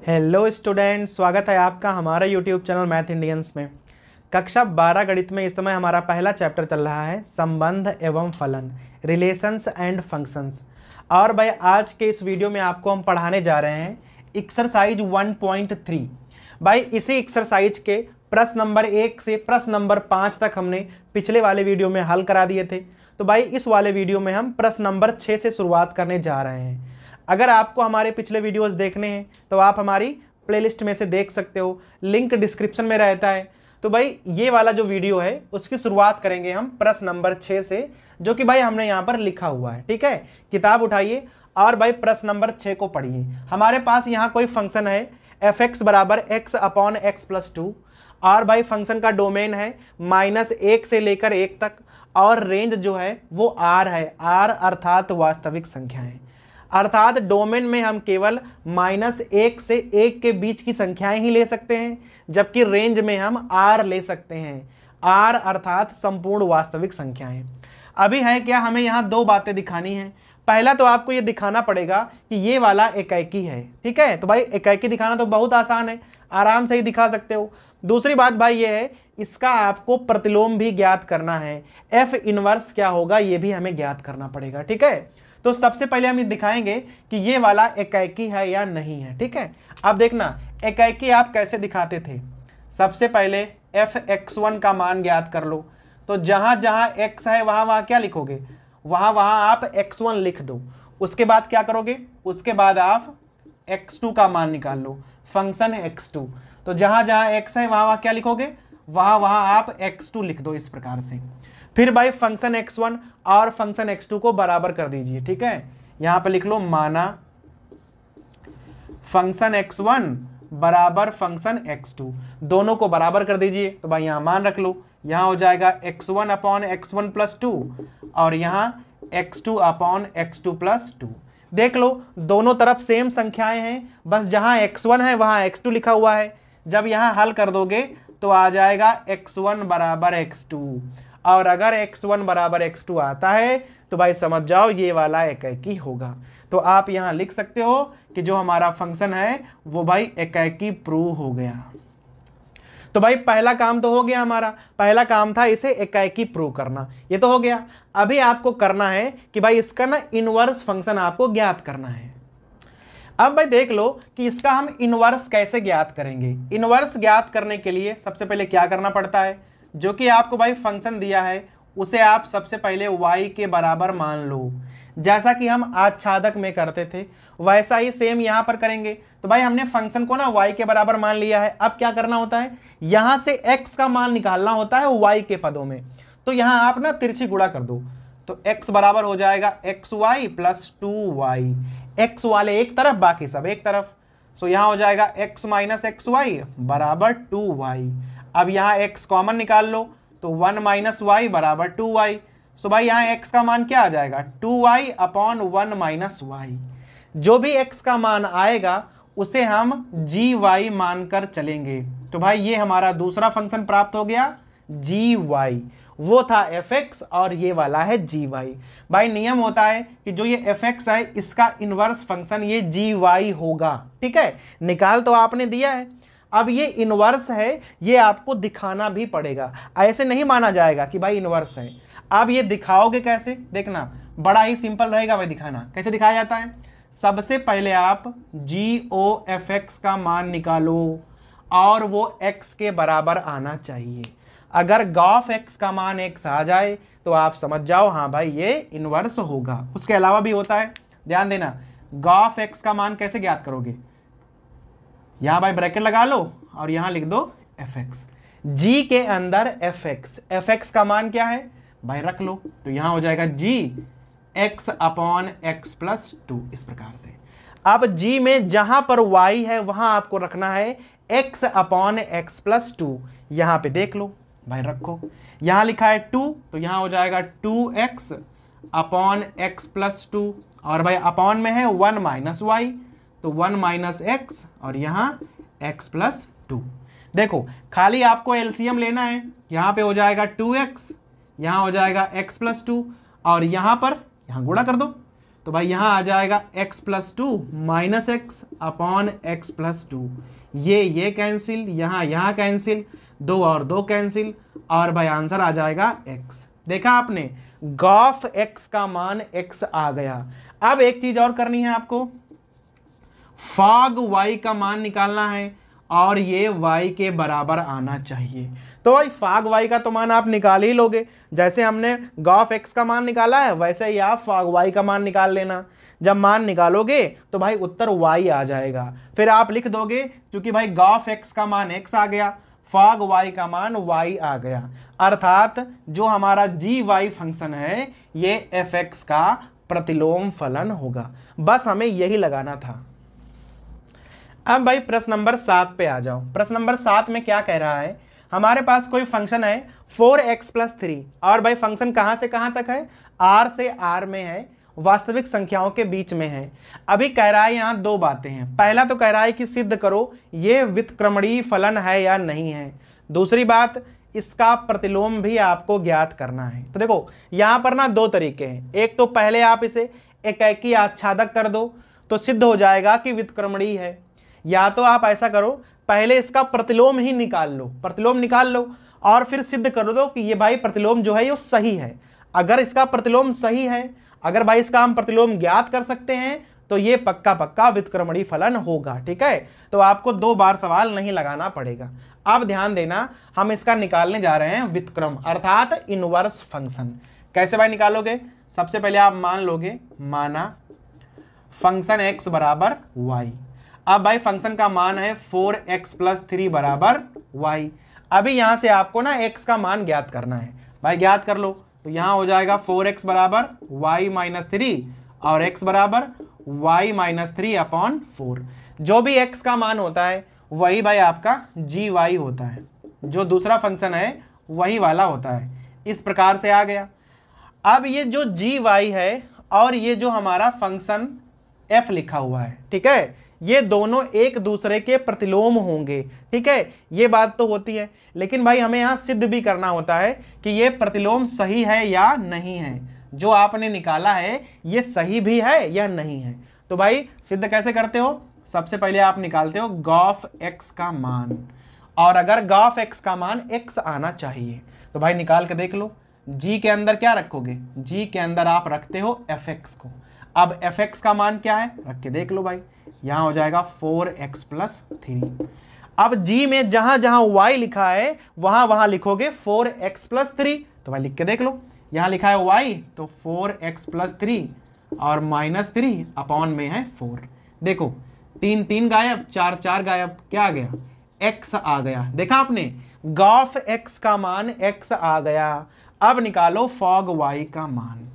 Hello student, स्वागत है आपका हमारे यूट्यूब चैनल मैथ इंडियंस में। कक्षा 12 गणित में इस समय हमारा पहला चैप्टर चल रहा है संबंध एवं फलन, रिलेशंस एंड फंक्शंस। और भाई आज के इस वीडियो में आपको हम पढ़ाने जा रहे हैं एक्सरसाइज 1.3। भाई इसी एक्सरसाइज के प्रश्न नंबर 1 से प्रश्न नंबर 5 तक हमने पिछले वाले वीडियो में हल करा दिए थे। तो भाई इस वाले वीडियो में हम प्रश्न नंबर 6 से शुरुआत करने जा रहे हैं। अगर आपको हमारे पिछले वीडियोस देखने हैं तो आप हमारी प्लेलिस्ट में से देख सकते हो, लिंक डिस्क्रिप्शन में रहता है। तो भाई ये वाला जो वीडियो है उसकी शुरुआत करेंगे हम प्रश्न नंबर 6 से, जो कि भाई हमने यहाँ पर लिखा हुआ है। ठीक है, किताब उठाइए और भाई प्रश्न नंबर 6 को पढ़िए। हमारे पास यहाँ कोई फंक्शन है f(x) बराबर x अपॉन x प्लस 2, और भाई फंक्शन का डोमेन है -1 से लेकर 1 तक, और रेंज जो है वो r है। r अर्थात वास्तविक संख्याएं, अर्थात डोमेन में हम केवल -1 से 1 के बीच की संख्याएं ही ले सकते हैं, जबकि रेंज में हम r ले सकते हैं। r अर्थात संपूर्ण वास्तविक संख्याएं। अभी है क्या, हमें यहाँ दो बातें दिखानी है। पहला तो आपको ये दिखाना पड़ेगा कि ये वाला एकाकी है। ठीक है, तो भाई एकाकी दिखाना तो बहुत आसान है, आराम से ही दिखा सकते हो। दूसरी बात भाई ये है, इसका आपको प्रतिलोम भी ज्ञात करना है। f इनवर्स क्या होगा ये भी हमें ज्ञात करना पड़ेगा। ठीक है, तो सबसे पहले हम ये दिखाएंगे कि ये वाला एकाकी है या नहीं है। ठीक है, अब देखना एकाकी आप कैसे दिखाते थे। सबसे पहले f(x1) का मान ज्ञात कर लो। तो जहां जहां x है वहां वहां क्या लिखोगे, वहां वहां आप x1 लिख दो। उसके बाद क्या करोगे, उसके बाद आप x2 का मान निकाल लो, फंक्शन x2। तो जहां जहां x है वहां वहां क्या लिखोगे, वहां वहां आप x2 लिख दो इस प्रकार से। फिर भाई फंक्शन x1 और फंक्शन x2 को बराबर कर दीजिए। ठीक है, यहां पे लिख लो माना फंक्शन x1 बराबर फंक्शन x2, दोनों को बराबर कर दीजिए। तो भाई यहां मान रख लो, यहां हो जाएगा x1 अपॉन x1 प्लस 2 और यहां x2 अपॉन x2 प्लस 2। देख लो दोनों तरफ सेम संख्याएं हैं, बस जहां x1 है वहां x2 लिखा हुआ है। जब यहां हल कर दोगे तो आ जाएगा x1 बराबर x2, और अगर x1 बराबर x2 आता है तो भाई समझ जाओ ये वाला एकाकी होगा। तो आप यहां लिख सकते हो कि जो हमारा फंक्शन है वो भाई एकाकी प्रूव हो गया। तो भाई पहला काम तो हो गया, हमारा पहला काम था इसे एकाकी प्रूव करना, ये तो हो गया। अभी आपको करना है कि भाई इसका ना इनवर्स फंक्शन आपको ज्ञात करना है। अब भाई देख लो कि इसका हम इनवर्स कैसे ज्ञात करेंगे। इनवर्स ज्ञात करने के लिए सबसे पहले क्या करना पड़ता है, जो कि आपको भाई फंक्शन दिया है उसे आप सबसे पहले y के बराबर मान लो। जैसा कि हम आच्छादक में करते थे वैसा ही सेम यहां पर करेंगे। तो भाई हमने फंक्शन को ना y के बराबर मान लिया है। अब क्या करना होता है, यहां से x का मान निकालना होता है y के पदों में। तो यहां आप ना तिरछी गुणा कर दो, तो x बराबर हो जाएगा xy प्लस 2y। x वाले एक तरफ, बाकी सब एक तरफ। सो यहां हो जाएगा x माइनस xy बराबर 2y। अब यहाँ x कॉमन निकाल लो, तो 1 माइनस वाई बराबर 2y। सो भाई यहाँ x का मान क्या आ जाएगा, 2y अपॉन 1 माइनस वाई। जो भी x का मान आएगा उसे हम gy मानकर चलेंगे। तो भाई ये हमारा दूसरा फंक्शन प्राप्त हो गया gy। वो था fx और ये वाला है gy। भाई नियम होता है कि जो ये fx है इसका इनवर्स फंक्शन ये gy होगा। ठीक है, निकाल तो आपने दिया है, अब ये इनवर्स है ये आपको दिखाना भी पड़ेगा। ऐसे नहीं माना जाएगा कि भाई इनवर्स है। अब ये दिखाओगे कैसे, देखना बड़ा ही सिंपल रहेगा भाई। दिखाना कैसे दिखाया जाता है, सबसे पहले आप GOFX का मान निकालो और वो x के बराबर आना चाहिए। अगर GOFX का मान x आ जाए तो आप समझ जाओ हाँ भाई ये इनवर्स होगा। उसके अलावा भी होता है, ध्यान देना। GOFX का मान कैसे ज्ञात करोगे, यहां भाई ब्रैकेट लगा लो और यहां लिख दो fx। g के अंदर fx का मान क्या है भाई रख लो, तो यहां हो जाएगा g x upon x plus 2 इस प्रकार से। अब g में जहां पर y है वहां आपको रखना है x अपॉन x प्लस 2। यहां पे देख लो भाई रखो, यहां लिखा है 2 तो यहां हो जाएगा 2x अपॉन x प्लस 2, और भाई अपॉन में है 1 माइनस वाई, तो 1 माइनस एक्स और यहाँ x प्लस 2। देखो खाली आपको एलसीएम लेना है, यहाँ पे हो जाएगा 2x, यहाँ हो जाएगा x प्लस 2, और यहाँ पर यहाँ गुणा कर दो तो भाई यहाँ आ जाएगा x plus two minus x upon x plus two, ये कैंसिल, यहाँ कैंसिल, 2 और 2 कैंसिल, और भाई आंसर आ जाएगा x। देखा आपने, गॉफ x का मान x आ गया। अब एक चीज और करनी है आपको, फॉग y का मान निकालना है और ये y के बराबर आना चाहिए। तो भाई फॉग y का तो मान आप निकाल ही लोगे, जैसे हमने गॉफ x का मान निकाला है वैसे ही आप फॉग y का मान निकाल लेना। जब मान निकालोगे तो भाई उत्तर y आ जाएगा, फिर आप लिख दोगे, क्योंकि भाई गॉफ x का मान x आ गया, फॉग y का मान y आ गया, अर्थात जो हमारा gy फंक्शन है ये fx का प्रतिलोम फलन होगा। बस हमें यही लगाना था। अब भाई प्रश्न नंबर 7 पे आ जाओ। प्रश्न नंबर 7 में क्या कह रहा है, हमारे पास कोई फंक्शन है 4x प्लस 3, और भाई फंक्शन कहां से कहां तक है, r से r में है, वास्तविक संख्याओं के बीच में है। अभी कह रहा है यहां दो बातें हैं, पहला तो कह रहा है कि सिद्ध करो ये व्युत्क्रमणीय फलन है या नहीं है, दूसरी बात इसका प्रतिलोम भी आपको ज्ञात करना है। तो देखो यहां पर ना दो तरीके हैं, एक तो पहले आप इसे एकाकी आच्छादक कर दो तो सिद्ध हो जाएगा कि व्युत्क्रमणीय है, या तो आप ऐसा करो पहले इसका प्रतिलोम ही निकाल लो, प्रतिलोम निकाल लो और फिर सिद्ध कर दो कि ये भाई प्रतिलोम जो है ये सही है। अगर इसका प्रतिलोम सही है, अगर भाई इसका हम प्रतिलोम ज्ञात कर सकते हैं तो ये पक्का पक्का व्युत्क्रमणीय फलन होगा। ठीक है, तो आपको 2 बार सवाल नहीं लगाना पड़ेगा। अब ध्यान देना, हम इसका निकालने जा रहे हैं व्युत्क्रम अर्थात इनवर्स फंक्शन। कैसे भाई निकालोगे, सबसे पहले आप मान लोगे, माना फंक्शन x बराबर y। अब भाई फंक्शन का मान है 4x प्लस 3 बराबर y। अभी यहां से आपको ना x का मान ज्ञात करना है, भाई ज्ञात कर लो। तो यहां हो जाएगा 4x बराबर y माइनस 3 और x बराबर y माइनस 3 अपॉन 4। जो भी x का मान होता है वही भाई आपका gy होता है, जो दूसरा फंक्शन है वही वाला होता है। इस प्रकार से आ गया। अब ये जो gy है और ये जो हमारा फंक्शन f लिखा हुआ है, ठीक है, ये दोनों एक दूसरे के प्रतिलोम होंगे। ठीक है, ये बात तो होती है, लेकिन भाई हमें यहां सिद्ध भी करना होता है कि ये प्रतिलोम सही है या नहीं है, जो आपने निकाला है ये सही भी है या नहीं है। तो भाई सिद्ध कैसे करते हो, सबसे पहले आप निकालते हो गॉफ x का मान, और अगर गॉफ x का मान x आना चाहिए तो भाई निकाल के देख लो। g के अंदर क्या रखोगे, g के अंदर आप रखते हो fx को। अब fx का मान क्या है, रख के देख लो भाई, यहां हो जाएगा 4x प्लस 3। अब g में जहां जहां y लिखा है वहां वहां लिखोगे 4x प्लस 3। तो भाई लिख के देख लो, यहां लिखा है y तो 4x प्लस 3 और माइनस 3 अपॉन में है 4। देखो 3 3 गायब, 4 4 गायब, क्या आ गया, x आ गया। देखा आपने, गॉफ x का मान x आ गया। अब निकालो फॉग y का मान।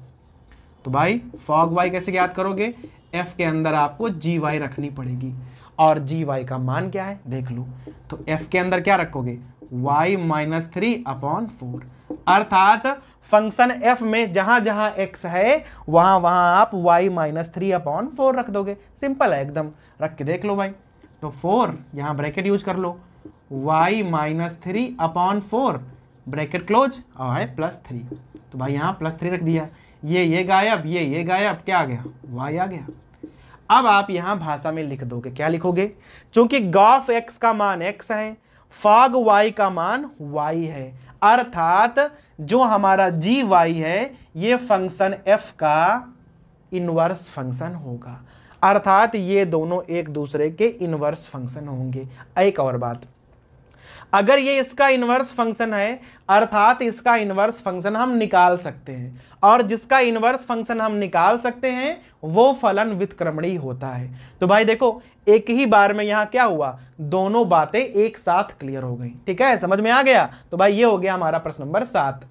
तो भाई फॉग y कैसे ज्ञात करोगे, f के अंदर आपको gy रखनी पड़ेगी, और gy का मान क्या है देख लो। तो f के अंदर क्या रखोगे, y माइनस 3 अपॉन 4, अर्थात फंक्शन f में जहां जहां x है वहां वहां आप y माइनस 3 अपॉन 4 रख दोगे। सिंपल है एकदम, रख के देख लो भाई। तो 4 यहां ब्रैकेट यूज कर लो, y minus 3 upon 4 bracket close और है प्लस 3। तो भाई यहां प्लस 3 रख दिया, ये गायब, ये गायब, क्या आ गया, y आ गया। अब आप यहां भाषा में लिख दोगे, क्या लिखोगे, क्योंकि गॉफ x का मान x है, फॉग y का मान y है, अर्थात जो हमारा gy है ये फंक्शन f का इनवर्स फंक्शन होगा, अर्थात ये दोनों एक दूसरे के इनवर्स फंक्शन होंगे। एक और बात, अगर ये इसका इनवर्स फंक्शन है अर्थात इसका इनवर्स फंक्शन हम निकाल सकते हैं, और जिसका इनवर्स फंक्शन हम निकाल सकते हैं वो फलन व्युत्क्रमणीय होता है। तो भाई देखो एक ही बार में यहां क्या हुआ, दोनों बातें एक साथ क्लियर हो गई। ठीक है, समझ में आ गया। तो भाई ये हो गया हमारा प्रश्न नंबर 7।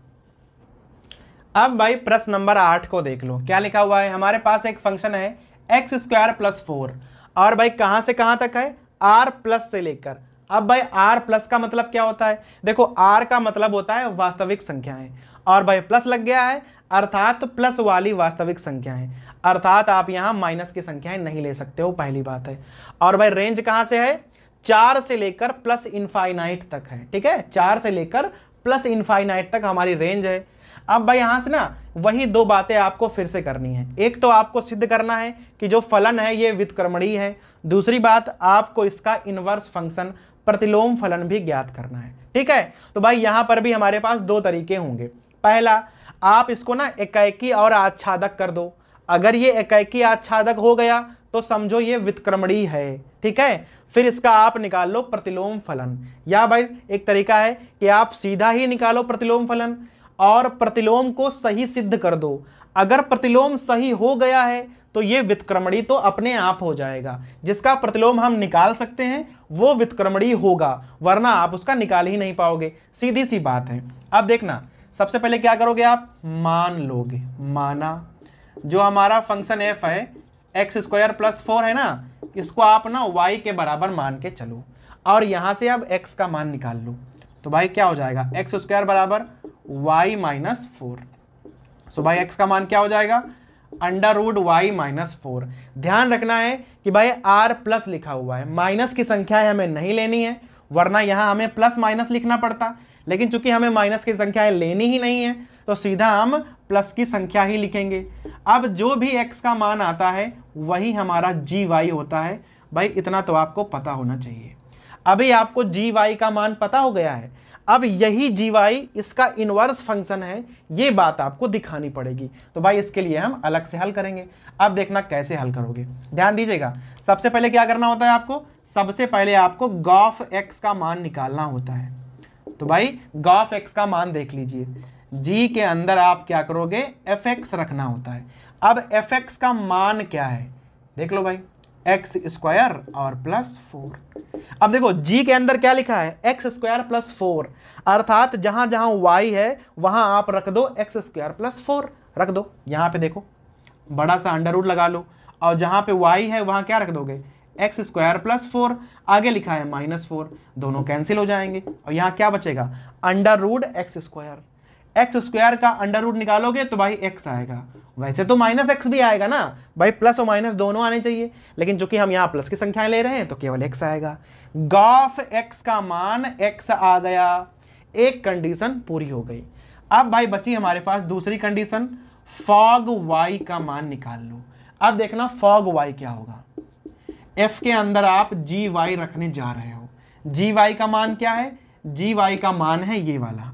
अब भाई प्रश्न नंबर 8 को देख लो, क्या लिखा हुआ है, हमारे पास एक फंक्शन है x स्क्वायर प्लस 4, और भाई कहां से कहां तक है, r प्लस से लेकर। अब भाई r प्लस का मतलब क्या होता है, देखो r का मतलब होता है वास्तविक संख्याएं, और भाई प्लस लग गया है अर्थात प्लस वाली वास्तविक संख्याएं, अर्थात आप यहां माइनस की संख्याएं नहीं ले सकते हो, पहली बात है। और भाई रेंज कहां से है, 4 से लेकर प्लस इनफाइनाइट तक है। ठीक है, 4 से लेकर प्लस इनफाइनाइट तक हमारी रेंज है। अब भाई यहां से ना वही दो बातें आपको फिर से करनी है। एक तो आपको सिद्ध करना है कि जो फलन है ये व्युत्क्रमणीय है, दूसरी बात आपको इसका इनवर्स फंक्शन प्रतिलोम फलन भी ज्ञात करना है। ठीक है, तो भाई यहां पर भी हमारे पास दो तरीके होंगे। पहला, आप इसको ना एकाएकी और आच्छादक कर दो। अगर ये एकाएकी आच्छादक हो गया तो समझो ये व्युत्क्रमणीय है। ठीक है, फिर इसका आप निकाल लो प्रतिलोम फलन। या भाई एक तरीका है कि आप सीधा ही निकालो प्रतिलोम फलन और प्रतिलोम को सही सिद्ध कर दो। अगर प्रतिलोम सही हो गया है तो ये व्युत्क्रमणीय तो अपने आप हो जाएगा। जिसका प्रतिलोम हम निकाल सकते हैं वो व्युत्क्रमणीय होगा, वरना आप उसका निकाल ही नहीं पाओगे। सीधी सी बात है। अब देखना, सबसे पहले क्या करोगे आप, मान लोगे। माना जो हमारा फंक्शन एफ है x² + 4 है ना, इसको आप ना y के बराबर मान के चलो और यहां से अब x का मान निकाल लो। तो भाई क्या हो जाएगा, x² = y - 4। सो भाई x का मान क्या हो जाएगा, √y - 4। ध्यान रखना है कि भाई r प्लस लिखा हुआ है, माइनस की संख्याएं हमें नहीं लेनी है, वरना यहां हमें प्लस माइनस लिखना पड़ता। लेकिन चूंकि हमें माइनस की संख्याएं लेनी ही नहीं है तो सीधा हम प्लस की संख्या ही लिखेंगे। अब जो भी x का मान आता है वही हमारा gy होता है। भाई इतना तो आपको पता होना चाहिए। अभी आपको gy का मान पता हो गया है, अब यही gy इसका इनवर्स फंक्शन है, ये बात आपको दिखानी पड़ेगी। तो भाई इसके लिए हम अलग से हल करेंगे। अब देखना कैसे हल करोगे, ध्यान दीजिएगा। सबसे पहले क्या करना होता है आपको, सबसे पहले आपको गॉफ x का मान निकालना होता है। तो भाई गॉफ x का मान देख लीजिए, g के अंदर आप क्या करोगे, fx रखना होता है। अब fx का मान क्या है, देख लो भाई, x² और +4। अब देखो g के अंदर क्या लिखा है, x² + 4, अर्थात जहां जहां y है वहां आप रख दो x² + 4 रख दो। यहां पे देखो बड़ा सा अंडर लगा लो, और जहां पे y है वहां क्या रख दोगे, x² + 4, आगे लिखा है -4, दोनों कैंसिल हो जाएंगे और यहाँ क्या बचेगा, √x²। x² का अंडर निकालोगे तो भाई x आएगा। वैसे तो -x भी आएगा ना भाई, प्लस और माइनस दोनों आने चाहिए, लेकिन चूंकि हम यहाँ प्लस की संख्याएं ले रहे हैं तो केवल x आएगा। गॉफ x का मान x आ गया, एक कंडीशन पूरी हो गई। अब भाई बची हमारे पास दूसरी कंडीशन, फॉग y का मान निकाल लो। अब देखना फॉग y क्या होगा, f के अंदर आप gy रखने जा रहे हो। gy का मान क्या है, gy का मान है ये वाला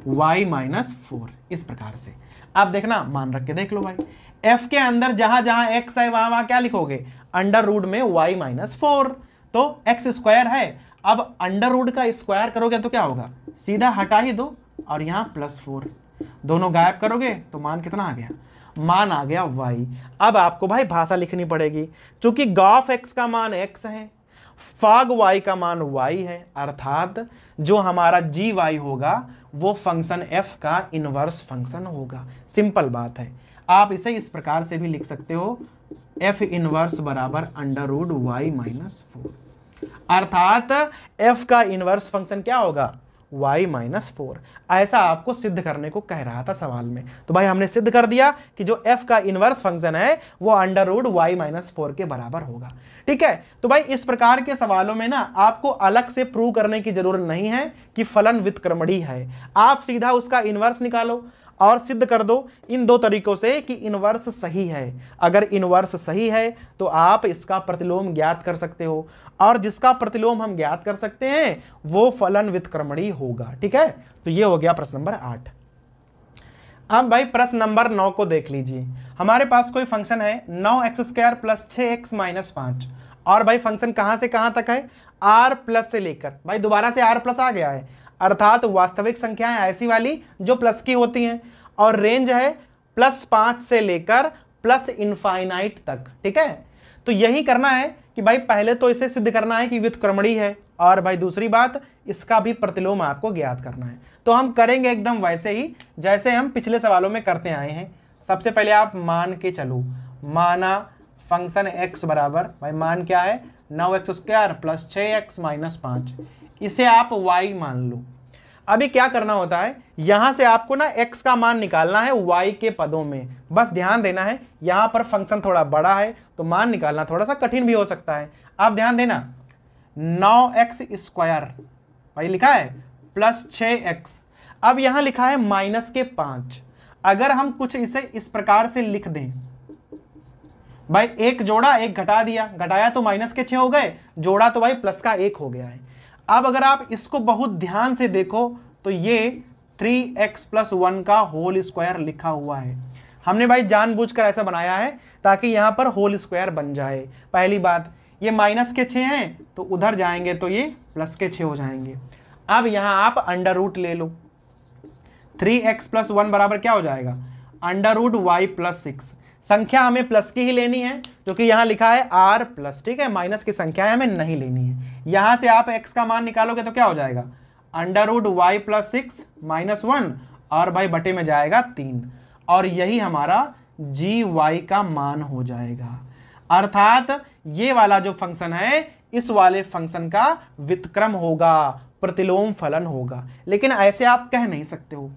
√y - 4, इस प्रकार से। अब देखना मान रख के देख लो भाई, f के अंदर जहां जहां x है वहां वहां क्या लिखोगे, अंडर में y - 4, तो x² है। अब अंडर का स्क्वायर करोगे तो क्या होगा, सीधा हटा ही दो और यहां +4, दोनों गायब करोगे तो मान कितना आ गया, मान आ गया y। अब आपको भाई भाषा लिखनी पड़ेगी, क्योंकि गॉफ x का मान x है, फॉग y का मान y है, अर्थात जो हमारा gy होगा वो फंक्शन f का इनवर्स फंक्शन होगा। सिंपल बात है। आप इसे इस प्रकार से भी लिख सकते हो, f इनवर्स बराबर √y - 4, अर्थात f का इनवर्स फंक्शन क्या होगा, y - 4। ऐसा आपको सिद्ध करने को कह रहा था सवाल में। तो भाई हमने सिद्ध कर दिया कि जो f का इनवर्स फंक्शन है वो √y - 4 के बराबर होगा। ठीक है, तो भाई इस प्रकार के सवालों में ना आपको अलग से प्रूव करने की जरूरत नहीं है कि फलन व्युत्क्रमणीय है। आप सीधा उसका इनवर्स निकालो और सिद्ध कर दो इन दो तरीकों से कि इनवर्स सही है। अगर इनवर्स सही है तो आप इसका प्रतिलोम ज्ञात कर सकते हो, और जिसका प्रतिलोम हम ज्ञात कर सकते हैं वो फलन व्युत्क्रमणीय होगा। ठीक है, तो ये हो गया प्रश्न नंबर 8। अब भाई प्रश्न नंबर 9 को देख लीजिए। हमारे पास कोई फंक्शन है 9x² + 6x - 5, और भाई फंक्शन कहां से कहां तक है, r+ से लेकर, भाई दोबारा से r+ आ गया है, अर्थात वास्तविक संख्याएं ऐसी वाली जो प्लस की होती हैं, और रेंज है +5 से लेकर +∞ तक। ठीक है, तो यही करना है कि भाई पहले तो इसे सिद्ध करना है कि व्युत्क्रमणीय है, और भाई दूसरी बात इसका भी प्रतिलोम आपको ज्ञात करना है। तो हम करेंगे एकदम वैसे ही जैसे हम पिछले सवालों में करते आए हैं। सबसे पहले आप मान के चलो, माना फंक्शन x बराबर, भाई मान क्या है, 9x² + 6x - 5, इसे आप y मान लो। अभी क्या करना होता है, यहां से आपको ना x का मान निकालना है y के पदों में। बस ध्यान देना है, यहां पर फंक्शन थोड़ा बड़ा है तो मान निकालना थोड़ा सा कठिन भी हो सकता है। आप ध्यान देना, 9x² भाई लिखा है +6x। अब यहां लिखा है -5। अगर हम कुछ इसे इस प्रकार से लिख दें, भाई एक जोड़ा एक घटा दिया, घटाया तो -6 हो गए, जोड़ा तो भाई +1 हो गया है। अब अगर आप इसको बहुत ध्यान से देखो तो ये 3x+1 का होल स्क्वायर लिखा हुआ है। हमने भाई जानबूझकर ऐसा बनाया है ताकि यहां पर होल स्क्वायर बन जाए। पहली बात, ये -6 हैं तो उधर जाएंगे तो ये +6 हो जाएंगे। अब यहां आप अंडर रूट ले लो, 3x+1 बराबर क्या हो जाएगा, √y+6। संख्या हमें प्लस की ही लेनी है क्योंकि यहां लिखा है r+, ठीक है, माइनस की संख्या हमें नहीं लेनी है। यहां से आप x का मान निकालोगे तो क्या हो जाएगा, √y+6 -1 और भाई बटे में जाएगा 3, और यही हमारा gy का मान हो जाएगा। अर्थात ये वाला जो फंक्शन है इस वाले फंक्शन का व्युत्क्रम होगा, प्रतिलोम फलन होगा। लेकिन ऐसे आप कह नहीं सकते हो,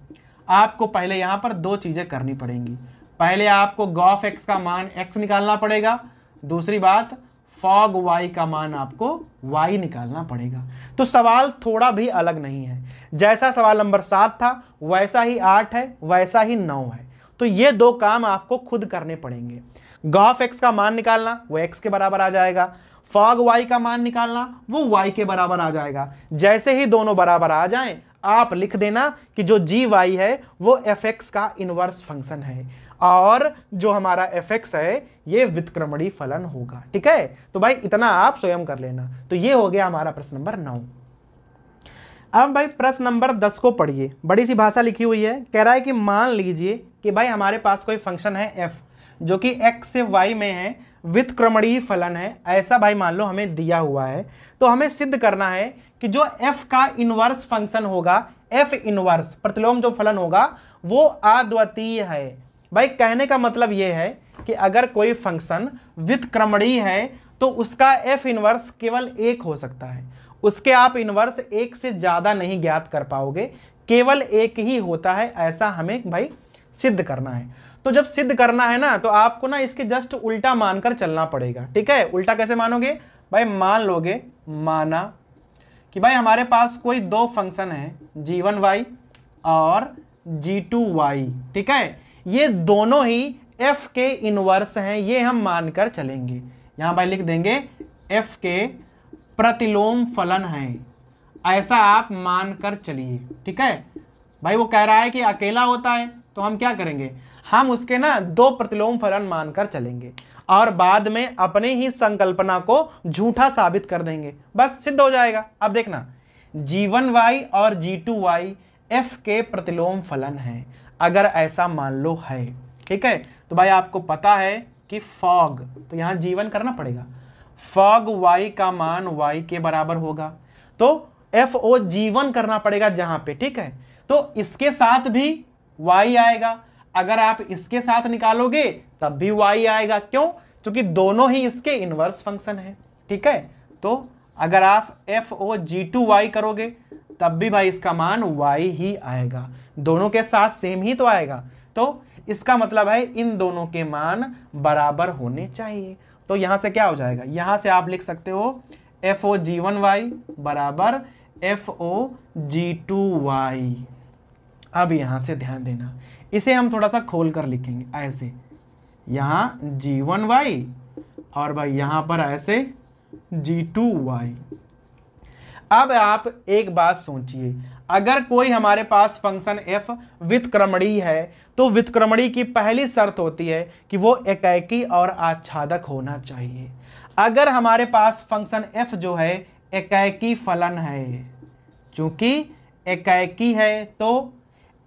आपको पहले यहां पर दो चीजें करनी पड़ेंगी। पहले आपको गॉफ x का मान x निकालना पड़ेगा, दूसरी बात फॉग y का मान आपको y निकालना पड़ेगा। तो सवाल थोड़ा भी अलग नहीं है, जैसा सवाल नंबर 7 था वैसा ही 8 है, वैसा ही 9 है। तो ये दो काम आपको खुद करने पड़ेंगे। गॉफ x का मान निकालना वो x के बराबर आ जाएगा, फॉग y का मान निकालना वो y के बराबर आ जाएगा। जैसे ही दोनों बराबर आ जाएं आप लिख देना कि जो gy है वो fx का इनवर्स फंक्शन है और जो हमारा fx है ये व्युत्क्रमणी फलन होगा। ठीक है, तो भाई इतना आप स्वयं कर लेना। तो ये हो गया हमारा प्रश्न नंबर 9। अब भाई प्रश्न नंबर 10 को पढ़िए, बड़ी सी भाषा लिखी हुई है। कह रहा है कि मान लीजिए कि भाई हमारे पास कोई फंक्शन है f जो कि x से y में है, व्युत्क्रमणीय फलन है, ऐसा भाई मान लो हमें दिया हुआ है। तो हमें सिद्ध करना है कि जो f का इनवर्स फंक्शन होगा, f इनवर्स प्रतिलोम जो फलन होगा वो अद्वितीय है। भाई कहने का मतलब ये है कि अगर कोई फंक्शन व्युत्क्रमणीय है तो उसका f इनवर्स केवल 1 हो सकता है, उसके आप इनवर्स 1 से ज्यादा नहीं ज्ञात कर पाओगे, केवल 1 ही होता है, ऐसा हमें भाई सिद्ध करना है। तो जब सिद्ध करना है ना तो आपको ना इसके जस्ट उल्टा मानकर चलना पड़ेगा। ठीक है, उल्टा कैसे मानोगे भाई, मान लोगे, माना कि भाई हमारे पास कोई दो फंक्शन है g1y और g2y। ठीक है, ये दोनों ही f के इनवर्स हैं, ये हम मानकर चलेंगे। यहां भाई लिख देंगे f के प्रतिलोम फलन है, ऐसा आप मानकर चलिए। ठीक है भाई, वो कह रहा है कि अकेला होता है तो हम क्या करेंगे, हम उसके ना दो प्रतिलोम फलन मानकर चलेंगे और बाद में अपने ही संकल्पना को झूठा साबित कर देंगे, बस सिद्ध हो जाएगा। अब देखना, g1y और g2y f के प्रतिलोम फलन है, अगर ऐसा मान लो है। ठीक है, तो भाई आपको पता है कि फॉग, तो यहां g1 करना पड़ेगा, फॉग y का मान y के बराबर होगा, तो FO g1 करना पड़ेगा जहां पे। ठीक है, तो इसके साथ भी y आएगा, अगर आप इसके साथ निकालोगे तब भी y आएगा। क्यों? क्योंकि दोनों ही इसके इनवर्स फंक्शन है। ठीक है, तो अगर आप FO g2y करोगे तब भी भाई इसका मान y ही आएगा, दोनों के साथ सेम ही तो आएगा। तो इसका मतलब है इन दोनों के मान बराबर होने चाहिए। तो यहां से क्या हो जाएगा, यहां से आप लिख सकते हो FO g1y बराबर FO g2y। अब यहां से ध्यान देना, इसे हम थोड़ा सा खोल कर लिखेंगे ऐसे, यहां g1y और भाई यहां पर ऐसे g2y। अब आप एक बात सोचिए, अगर कोई हमारे पास फंक्शन f व्युत्क्रमणीय है तो व्युत्क्रमणीय की पहली शर्त होती है कि वो एकैकी और आच्छादक होना चाहिए। अगर हमारे पास फंक्शन f जो है एकैकी फलन है, चूंकि एकैकी है तो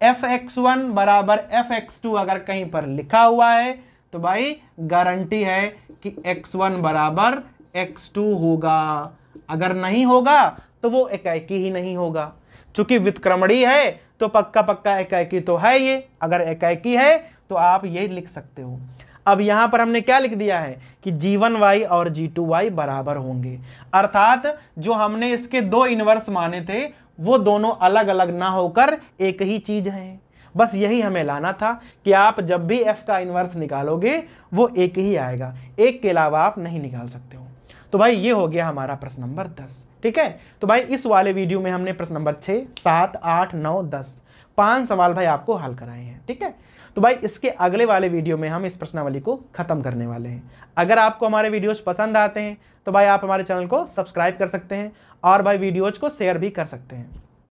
fx1 बराबर fx2 अगर कहीं पर लिखा हुआ है तो भाई गारंटी है कि x1 बराबर x2 होगा, अगर नहीं होगा तो वो एकैकी ही नहीं होगा। चूंकि व्युत्क्रमणीय है तो पक्का पक्का एकैकी तो है ये, अगर एकैकी है तो आप ये लिख सकते हो। अब यहां पर हमने क्या लिख दिया है कि g1y और g2y बराबर होंगे, अर्थात जो हमने इसके दो इनवर्स माने थे वो दोनों अलग अलग ना होकर एक ही चीज है। बस यही हमें लाना था कि आप जब भी f का इनवर्स निकालोगे वो एक ही आएगा, एक के अलावा आप नहीं निकाल सकते हो। तो भाई ये हो गया हमारा प्रश्न नंबर 10। ठीक है, तो भाई इस वाले वीडियो में हमने प्रश्न नंबर 6, 7, 8, 9, 10 5 सवाल भाई आपको हल कराए हैं। ठीक है, तो भाई इसके अगले वाले वीडियो में हम इस प्रश्नावली को खत्म करने वाले हैं। अगर आपको हमारे वीडियोज पसंद आते हैं तो भाई आप हमारे चैनल को सब्सक्राइब कर सकते हैं और भाई वीडियोज को शेयर भी कर सकते हैं।